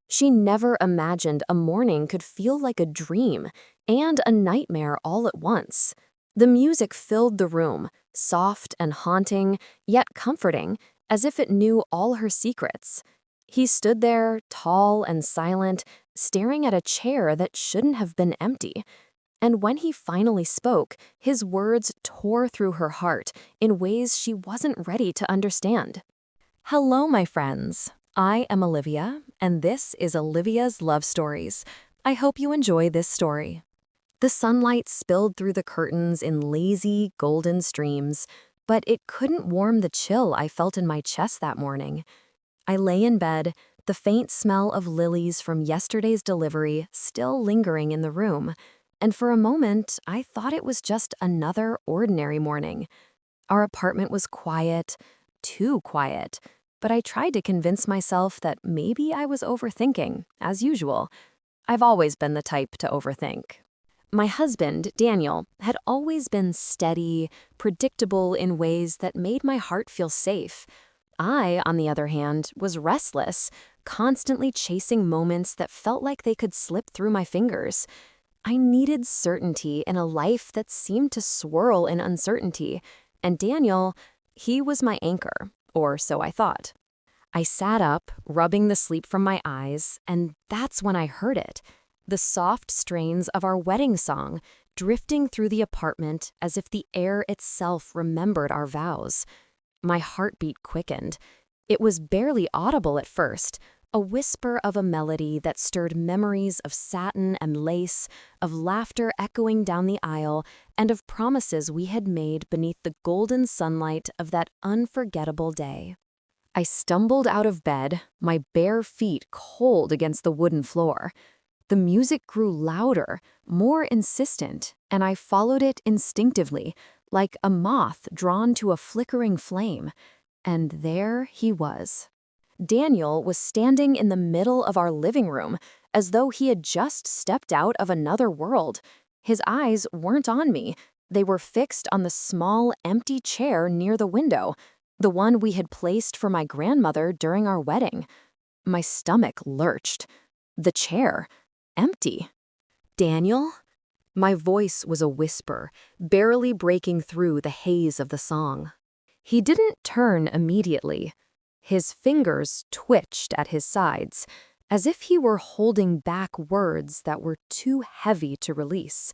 She never imagined a morning could feel like a dream and a nightmare all at once. The music filled the room, soft and haunting, yet comforting, as if it knew all her secrets. He stood there, tall and silent, staring at a chair that shouldn't have been empty. And when he finally spoke, his words tore through her heart in ways she wasn't ready to understand. Hello, my friends. I am Olivia, and this is Olivia's Love Stories. I hope you enjoy this story. The sunlight spilled through the curtains in lazy, golden streams, but it couldn't warm the chill I felt in my chest that morning. I lay in bed, the faint smell of lilies from yesterday's delivery still lingering in the room, and for a moment I thought it was just another ordinary morning. Our apartment was quiet, too quiet, but I tried to convince myself that maybe I was overthinking, as usual. I've always been the type to overthink. My husband, Daniel, had always been steady, predictable in ways that made my heart feel safe. I, on the other hand, was restless, constantly chasing moments that felt like they could slip through my fingers. I needed certainty in a life that seemed to swirl in uncertainty, and Daniel, he was my anchor, or so I thought. I sat up, rubbing the sleep from my eyes, and that's when I heard it. The soft strains of our wedding song, drifting through the apartment as if the air itself remembered our vows. My heartbeat quickened. It was barely audible at first, a whisper of a melody that stirred memories of satin and lace, of laughter echoing down the aisle, and of promises we had made beneath the golden sunlight of that unforgettable day. I stumbled out of bed, my bare feet cold against the wooden floor. The music grew louder, more insistent, and I followed it instinctively, like a moth drawn to a flickering flame. And there he was. Daniel was standing in the middle of our living room, as though he had just stepped out of another world. His eyes weren't on me. They were fixed on the small, empty chair near the window, the one we had placed for my grandmother during our wedding. My stomach lurched. The chair, empty. Daniel? My voice was a whisper, barely breaking through the haze of the song. He didn't turn immediately. His fingers twitched at his sides, as if he were holding back words that were too heavy to release.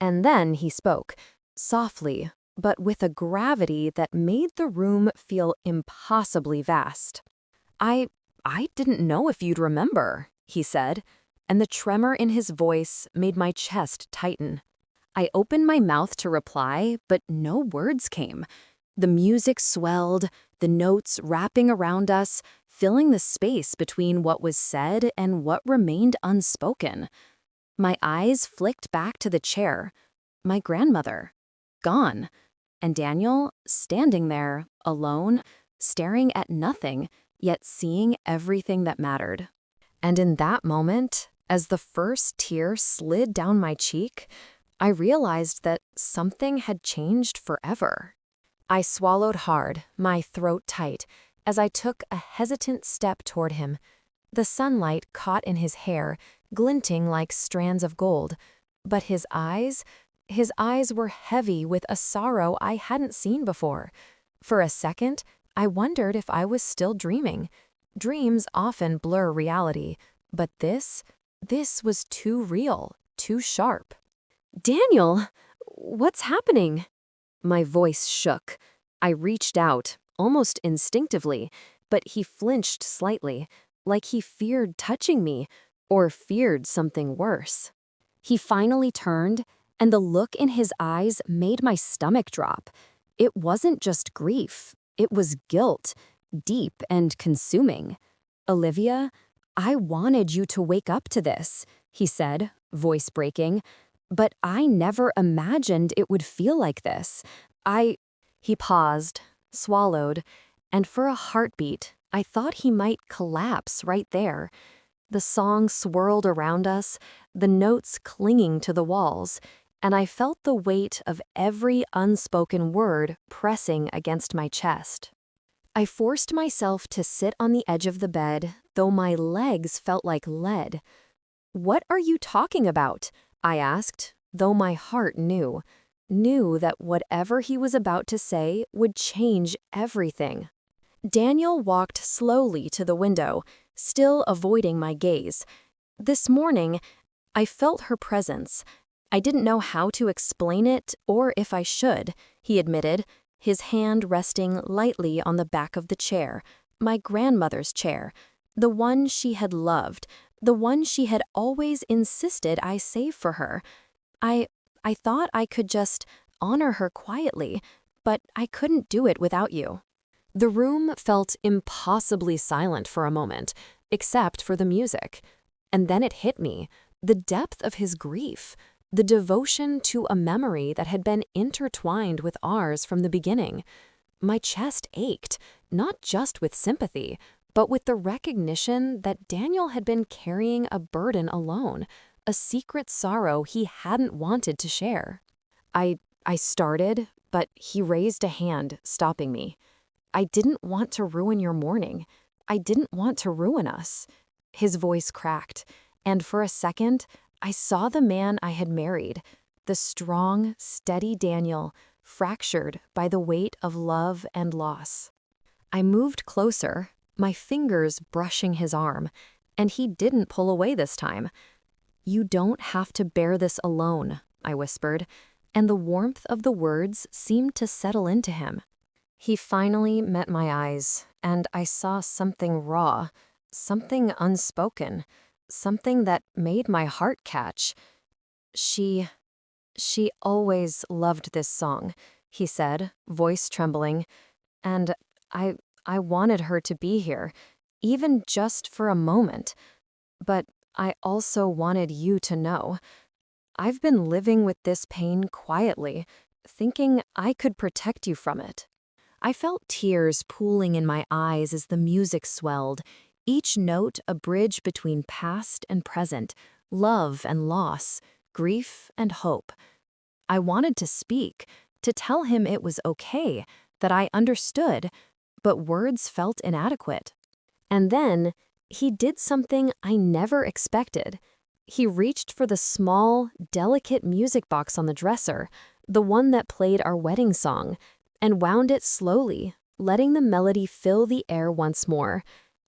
And then he spoke, softly, but with a gravity that made the room feel impossibly vast. I didn't know if you'd remember, he said, and the tremor in his voice made my chest tighten. I opened my mouth to reply, but no words came. The music swelled, the notes wrapping around us, filling the space between what was said and what remained unspoken. My eyes flicked back to the chair. My grandmother. Gone. And Daniel, standing there, alone, staring at nothing, yet seeing everything that mattered. And in that moment, as the first tear slid down my cheek, I realized that something had changed forever. I swallowed hard, my throat tight, as I took a hesitant step toward him. The sunlight caught in his hair, glinting like strands of gold, but his eyes were heavy with a sorrow I hadn't seen before. For a second, I wondered if I was still dreaming. Dreams often blur reality, but this was too real, too sharp. Daniel, what's happening? My voice shook. I reached out, almost instinctively, but he flinched slightly, like he feared touching me, or feared something worse. He finally turned, and the look in his eyes made my stomach drop. It wasn't just grief, it was guilt, deep and consuming. Olivia, I wanted you to wake up to this, he said, voice breaking. But I never imagined it would feel like this. He paused, swallowed, and for a heartbeat, I thought he might collapse right there. The song swirled around us, the notes clinging to the walls, and I felt the weight of every unspoken word pressing against my chest. I forced myself to sit on the edge of the bed, though my legs felt like lead. "What are you talking about?" I asked, though my heart knew that whatever he was about to say would change everything. Daniel walked slowly to the window, still avoiding my gaze. This morning, I felt her presence. I didn't know how to explain it or if I should, he admitted, his hand resting lightly on the back of the chair, my grandmother's chair, the one she had loved, the one she had always insisted I save for her. I thought I could just honor her quietly, but I couldn't do it without you. The room felt impossibly silent for a moment, except for the music. And then it hit me, the depth of his grief, the devotion to a memory that had been intertwined with ours from the beginning. My chest ached, not just with sympathy, but with the recognition that Daniel had been carrying a burden alone, a secret sorrow he hadn't wanted to share. I started, but he raised a hand, stopping me. "I didn't want to ruin your morning. I didn't want to ruin us." His voice cracked, and for a second, I saw the man I had married, the strong, steady Daniel, fractured by the weight of love and loss. I moved closer, my fingers brushing his arm, and he didn't pull away this time. "You don't have to bear this alone," I whispered, and the warmth of the words seemed to settle into him. He finally met my eyes, and I saw something raw, something unspoken, something that made my heart catch. She always loved this song," he said, voice trembling, "and I wanted her to be here, even just for a moment. But I also wanted you to know. I've been living with this pain quietly, thinking I could protect you from it." I felt tears pooling in my eyes as the music swelled, each note a bridge between past and present, love and loss, grief and hope. I wanted to speak, to tell him it was okay, that I understood, but words felt inadequate. And then, he did something I never expected. He reached for the small, delicate music box on the dresser, the one that played our wedding song, and wound it slowly, letting the melody fill the air once more.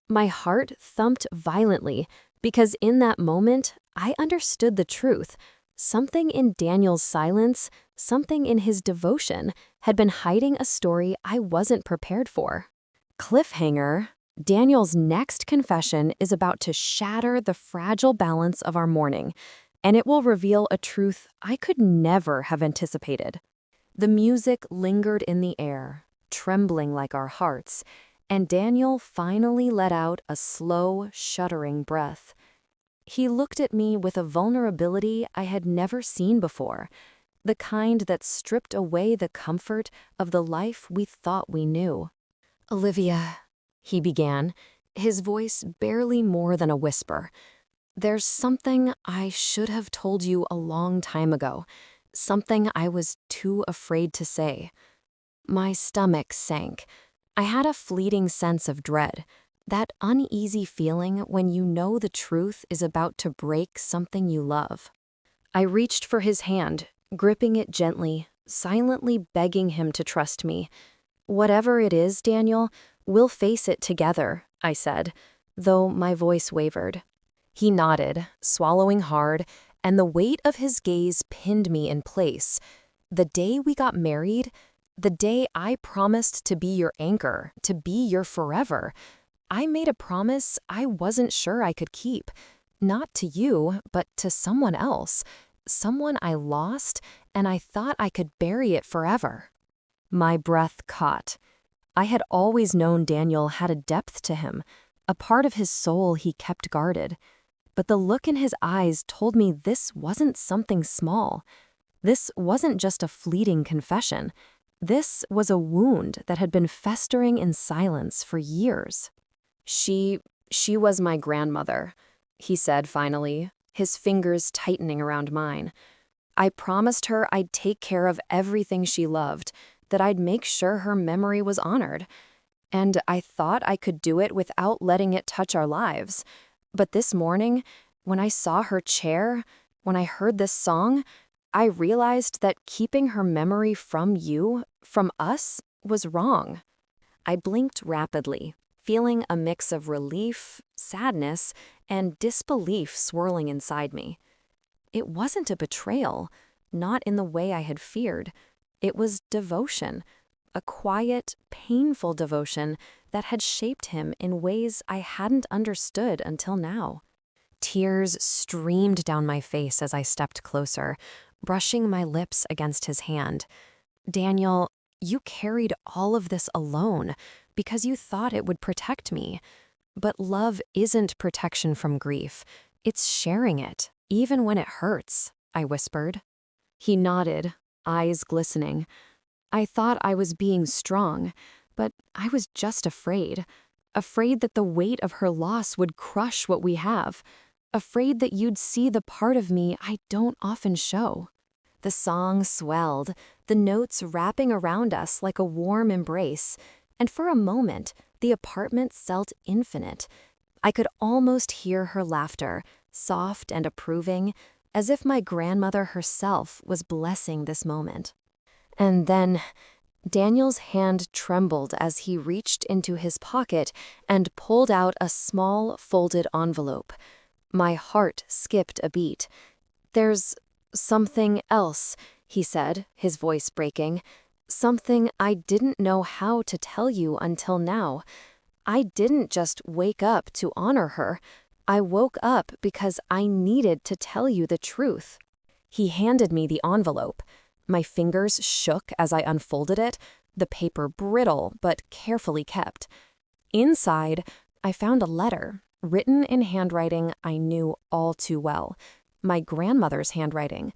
My heart thumped violently, because in that moment, I understood the truth. Something in Daniel's silence, something in his devotion, had been hiding a story I wasn't prepared for. Cliffhanger. Daniel's next confession is about to shatter the fragile balance of our morning, and it will reveal a truth I could never have anticipated. The music lingered in the air, trembling like our hearts, and Daniel finally let out a slow, shuddering breath. He looked at me with a vulnerability I had never seen before, the kind that stripped away the comfort of the life we thought we knew. "Olivia," he began, his voice barely more than a whisper. "There's something I should have told you a long time ago, something I was too afraid to say." My stomach sank. I had a fleeting sense of dread, that uneasy feeling when you know the truth is about to break something you love. I reached for his hand, gripping it gently, silently begging him to trust me. "Whatever it is, Daniel, we'll face it together," I said, though my voice wavered. He nodded, swallowing hard, and the weight of his gaze pinned me in place. The day we got married, the day I promised to be your anchor, to be your forever, I made a promise I wasn't sure I could keep. Not to you, but to someone else. Someone I lost, and I thought I could bury it forever. My breath caught. I had always known Daniel had a depth to him, a part of his soul he kept guarded. But the look in his eyes told me this wasn't something small. This wasn't just a fleeting confession. This was a wound that had been festering in silence for years. She was my grandmother," he said finally, his fingers tightening around mine. "I promised her I'd take care of everything she loved, that I'd make sure her memory was honored. And I thought I could do it without letting it touch our lives. But this morning, when I saw her chair, when I heard this song, I realized that keeping her memory from you, from us, was wrong. I blinked rapidly, feeling a mix of relief, sadness, and disbelief swirling inside me. It wasn't a betrayal, not in the way I had feared. It was devotion, a quiet, painful devotion that had shaped him in ways I hadn't understood until now. Tears streamed down my face as I stepped closer, brushing my lips against his hand. Daniel, you carried all of this alone because you thought it would protect me. But love isn't protection from grief. It's sharing it, even when it hurts, I whispered. He nodded, eyes glistening. I thought I was being strong, but I was just afraid. Afraid that the weight of her loss would crush what we have. Afraid that you'd see the part of me I don't often show. The song swelled, the notes wrapping around us like a warm embrace, and for a moment, the apartment felt infinite. I could almost hear her laughter, soft and approving, as if my grandmother herself was blessing this moment. And then, Daniel's hand trembled as he reached into his pocket and pulled out a small, folded envelope. My heart skipped a beat. "There's something else," he said, his voice breaking. "Something I didn't know how to tell you until now. I didn't just wake up to honor her. I woke up because I needed to tell you the truth." He handed me the envelope. My fingers shook as I unfolded it, the paper brittle but carefully kept. Inside, I found a letter, written in handwriting I knew all too well, my grandmother's handwriting.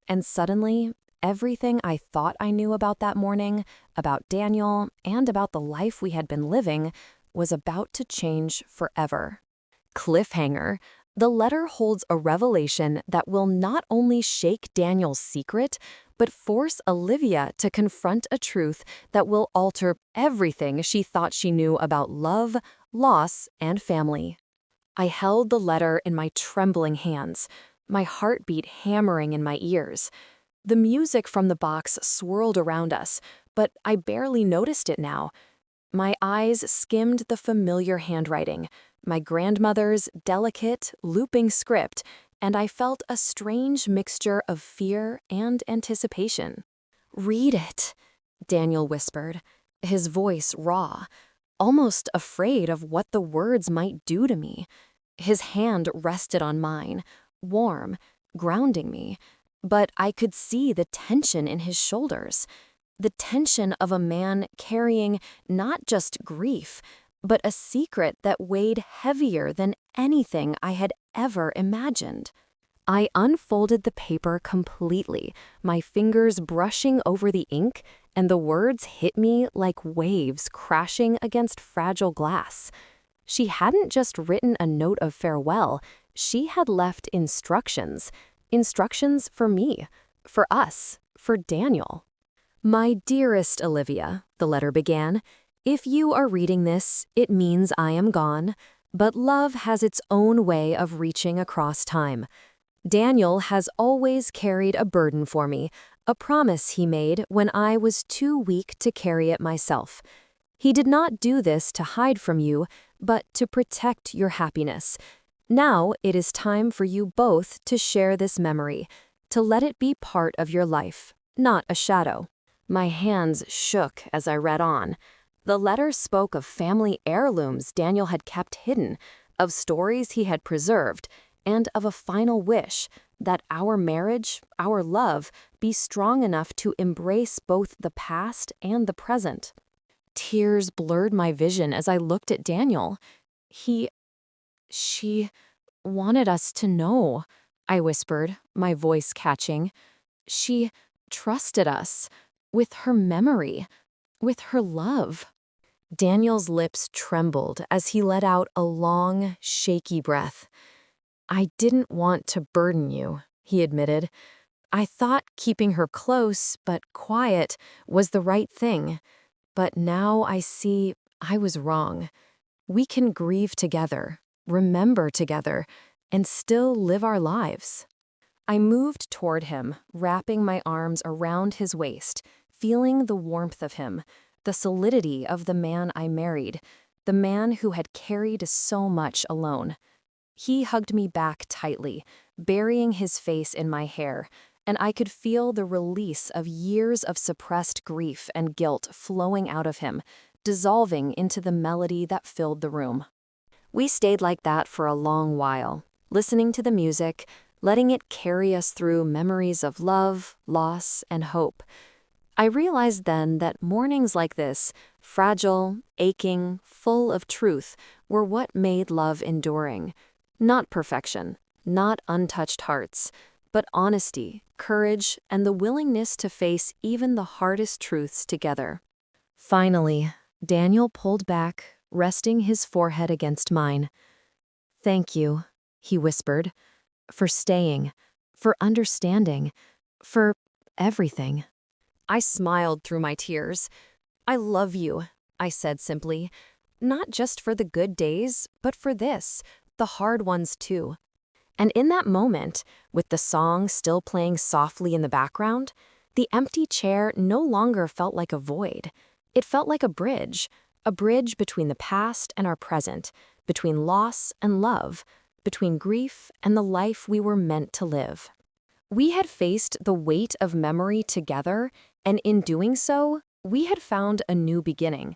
And suddenly, everything I thought I knew about that morning, about Daniel, and about the life we had been living, was about to change forever. Cliffhanger. The letter holds a revelation that will not only shake Daniel's secret, but force Olivia to confront a truth that will alter everything she thought she knew about love, loss, and family. I held the letter in my trembling hands, my heartbeat hammering in my ears. The music from the box swirled around us, but I barely noticed it now. My eyes skimmed the familiar handwriting, my grandmother's delicate, looping script, and I felt a strange mixture of fear and anticipation. "Read it," Daniel whispered, his voice raw, almost afraid of what the words might do to me. His hand rested on mine, warm, grounding me, but I could see the tension in his shoulders. The tension of a man carrying not just grief, but a secret that weighed heavier than anything I had ever imagined. I unfolded the paper completely, my fingers brushing over the ink, and the words hit me like waves crashing against fragile glass. She hadn't just written a note of farewell, she had left instructions. Instructions for me, for us, for Daniel. "My dearest Olivia," the letter began, "if you are reading this, it means I am gone, but love has its own way of reaching across time. Daniel has always carried a burden for me, a promise he made when I was too weak to carry it myself. He did not do this to hide from you, but to protect your happiness. Now it is time for you both to share this memory, to let it be part of your life, not a shadow." My hands shook as I read on. The letter spoke of family heirlooms Daniel had kept hidden, of stories he had preserved, and of a final wish that our marriage, our love, be strong enough to embrace both the past and the present. Tears blurred my vision as I looked at Daniel. She wanted us to know," I whispered, my voice catching. "She trusted us. With her memory, with her love." Daniel's lips trembled as he let out a long, shaky breath. "I didn't want to burden you," he admitted. "I thought keeping her close, but quiet, was the right thing. But now I see I was wrong. We can grieve together, remember together, and still live our lives. I moved toward him, wrapping my arms around his waist, feeling the warmth of him, the solidity of the man I married, the man who had carried so much alone. He hugged me back tightly, burying his face in my hair, and I could feel the release of years of suppressed grief and guilt flowing out of him, dissolving into the melody that filled the room. We stayed like that for a long while, listening to the music, letting it carry us through memories of love, loss, and hope. I realized then that mornings like this, fragile, aching, full of truth, were what made love enduring. Not perfection, not untouched hearts, but honesty, courage, and the willingness to face even the hardest truths together. Finally, Daniel pulled back, resting his forehead against mine. "Thank you," he whispered, "for staying, for understanding, for everything." I smiled through my tears. "I love you," I said simply, "not just for the good days, but for this, the hard ones too." And in that moment, with the song still playing softly in the background, the empty chair no longer felt like a void. It felt like a bridge between the past and our present, between loss and love, between grief and the life we were meant to live. We had faced the weight of memory together, and in doing so, we had found a new beginning.